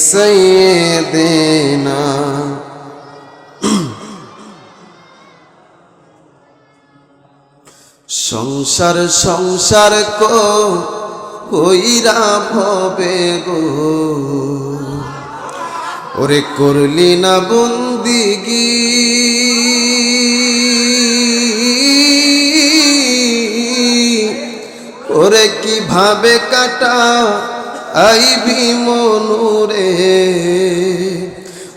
سيدنا সংসার সংসার কইরা ভবে গো ওরে করলি না বন্দিগি ওরে কিভাবে কাটা আইবি মনুরে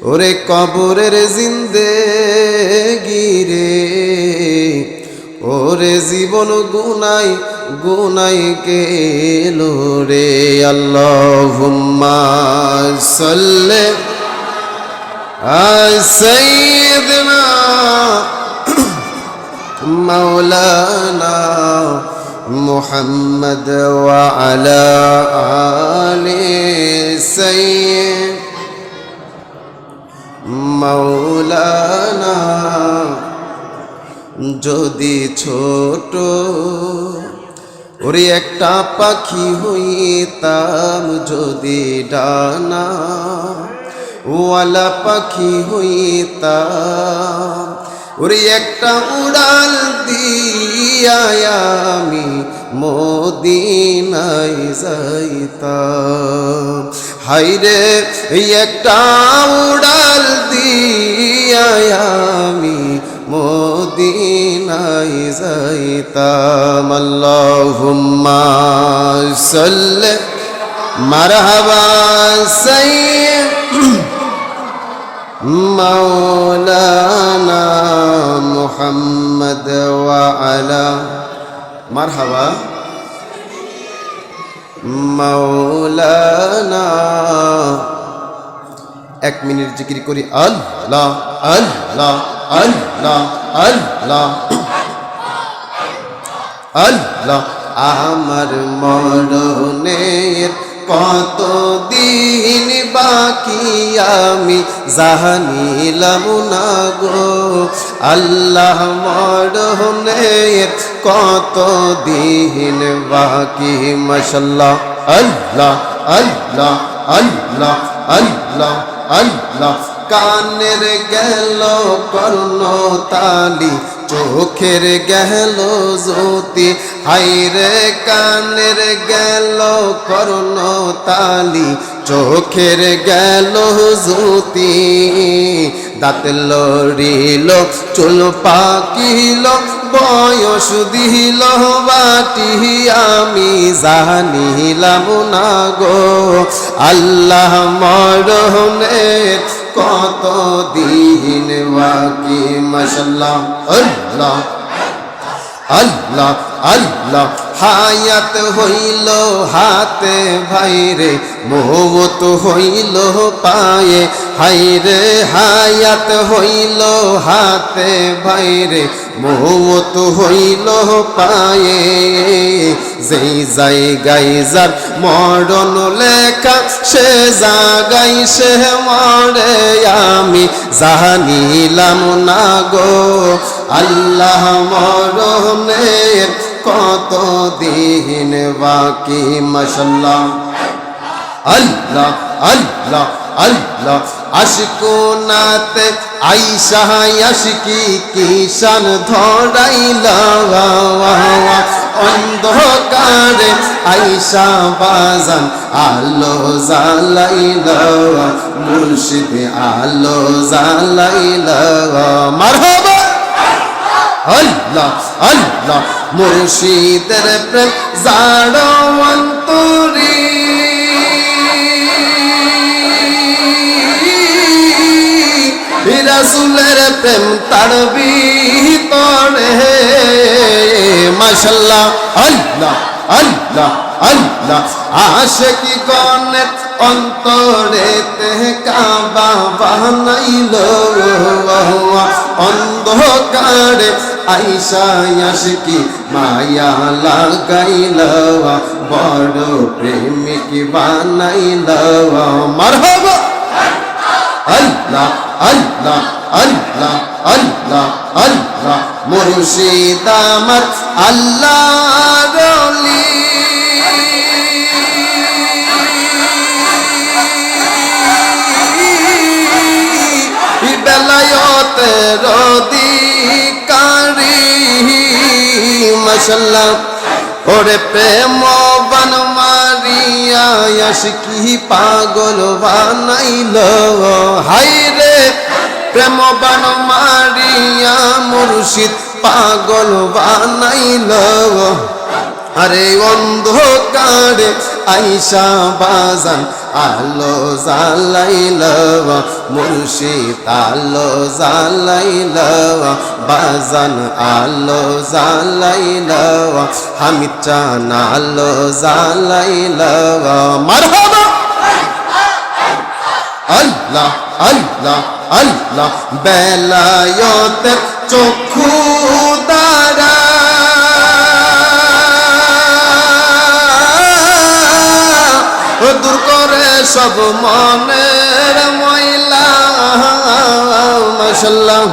ওরে কবরের জিন্দেগি রে ওরে জীবন গুনাই গুনাই গেল রে আল্লাহুম্মা সাল্লি আলা সাইয়্যিদিনা মাওলানা মুহাম্মদ ওয়া আলা আলি সাইয়্যিদ মাওলানা যদি ছোট ওরে একটা পাখি হইতাম যদি ডানা ওয়ালা পাখি হইতাম ওরে একটা উড়াল দিয়া আমি মদিনায় যাইতাম হায়রে একটা উড়াল দিয়া আমি মদিনায় যাইতাম আল্লাহুম্মা সাল্লি মারহাবা সাইয়্যিদ মাওলানা মুহাম্মদ ওয়া আলা মারহাবা মাওলানা এক মিনিট জিকির করি আল্লাহ আল্লাহ আল্লাহ আল্লাহ আল্লাহ আমার মরণের কতদিন বাকি আমি জানিলাম না গো আল্লাহ মরণের কতদিন বাকি মাশাআল্লাহ আল্লাহ আল্লাহ আল্লাহ আল্লাহ আল্লাহ কানের গেল কর্ণ তালি চোখের গেল জ্যোতি হায়রে কানের গেল কর্ণ তালি চোখের গেল জ্যোতি দাঁত লড়িল চুল পাকিল বয়স দিল বাটি আমি জানিলাম না গো আল্লাহ মরণের কত দিন বাকি মাশাআল্লাহ আল্লাহ আল্লাহ আল্লাহ হায়াত হইল হাতে ভাইরে মওত হইল পায়ে হায়রে হায়াত হইল হাতে ভাইরে মওত হইল পায়ে যেই জায়গায় যার মরণ লেখা সে জায়গায় সে মরে আমি জানিলাম না গো আল্লাহ মরণের কত দিন বাকি মাশাআল্লাহ আল্লাহ আল্লাহ আল্লাহ আশকুনাতে আয়েশা আশকি কিশান ধরাইলা অন্ধকারে আয়েশা বাজান আলো জ্বালাইলা মুর্শিদ আলো জ্বালাইলা মারহাবা আল্লাহ আল্লাহ মুর্শিদের প্রেম জাড়ো অন্তরে রাসূলের প্রেম তার ভিতরে মাশাআল্লাহ আল্লাহ আল্লাহ আল্লাহ আশিকি গণের অন্তরেতে কাবা বানাইল অন্ধকারে আয়েশা আশিকি মায়া লাগাইল বড় প্রেমিক বানাইল মারহাবা আল্লাহ আল্লাহ আল্লাহ আল্লাহ আল্লাহ মুর্শিদ আমার আল্লাহর ওলি দয়ালের অধিকারী মাশাআল্লাহ ওরে প্রেম বান মারিয়া আশিকি পাগল বানাইল হায়রে প্রেম বান মারিয়া মুর্শিদ পাগল বানাইল আরে অন্ধকারে আইসা বাজান আলো জ্বালাইল মুর্শিদ আলো জ্বালাইল বাজান আলো জ্বালাইল হামিদ চান আলো জ্বালাইল মারহাবা আল্লাহ আল্লাহ আল্লাহ বেলায়েতের চক্ষু দ্বারা দূর করে সব মনের ময়লা মাশাআল্লাহ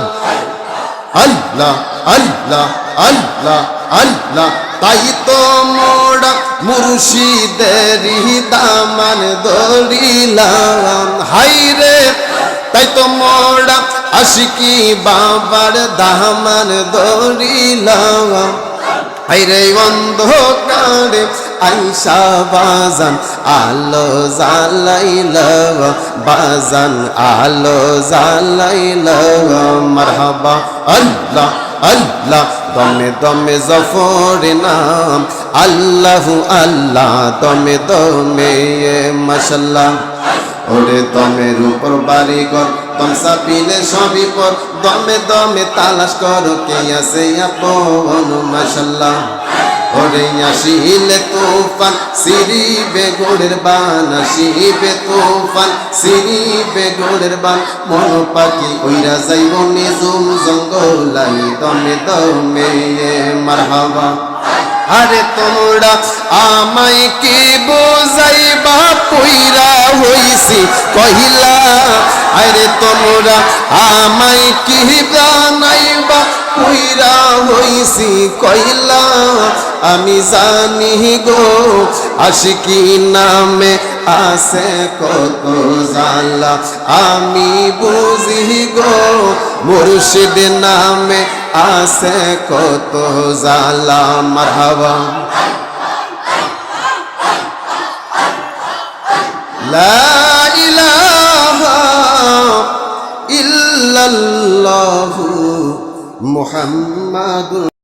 আল্লাহ আল্লাহ আল্লাহ আল্লাহ তাই তো মোরা মুর্শিদেরই দামান ধরিলাম হায়রে তাই তো মোরা আশিকি বাবার দামান ধরিলাম হায়রে অন্ধকারে আইসা বাজান আলো জ্বালাইল বাজান আলো জ্বালাইল মারহাবা আল্লাহ আল্লাহ দমে দমে জফর নাম আল্লাহু আল্লাহ দমে দমে মাশাআল্লাহ ওরে দমের উপর বাড়িঘর তমসা পিলে সবই পর দমে দমে তালাশ করো কে আছে আপন মাশাআল্লাহ ওরে আসিলে তুফান সিরিবে গোড়ের বান আসিবে তুফান সিরিবে গোড়ের বান মন পাখি উইরা যাইব নিজুম জঙ্গলাই দমে দমে মারহাবা আরে তোমরা আমায় কি বুঝাইবা পইরা হইছি কহিলা আরে তোমরা আমায় কি জানাইবা পইরা হইছি কহিলা আমি জানি গো আশিকি নামে আছে কত জালা আমি বুঝি গো মুর্শিদ নামে আছে কত জালা মারহাবা লা ইলাহা ইল্লাল্লাহু মুহাম্মাদুর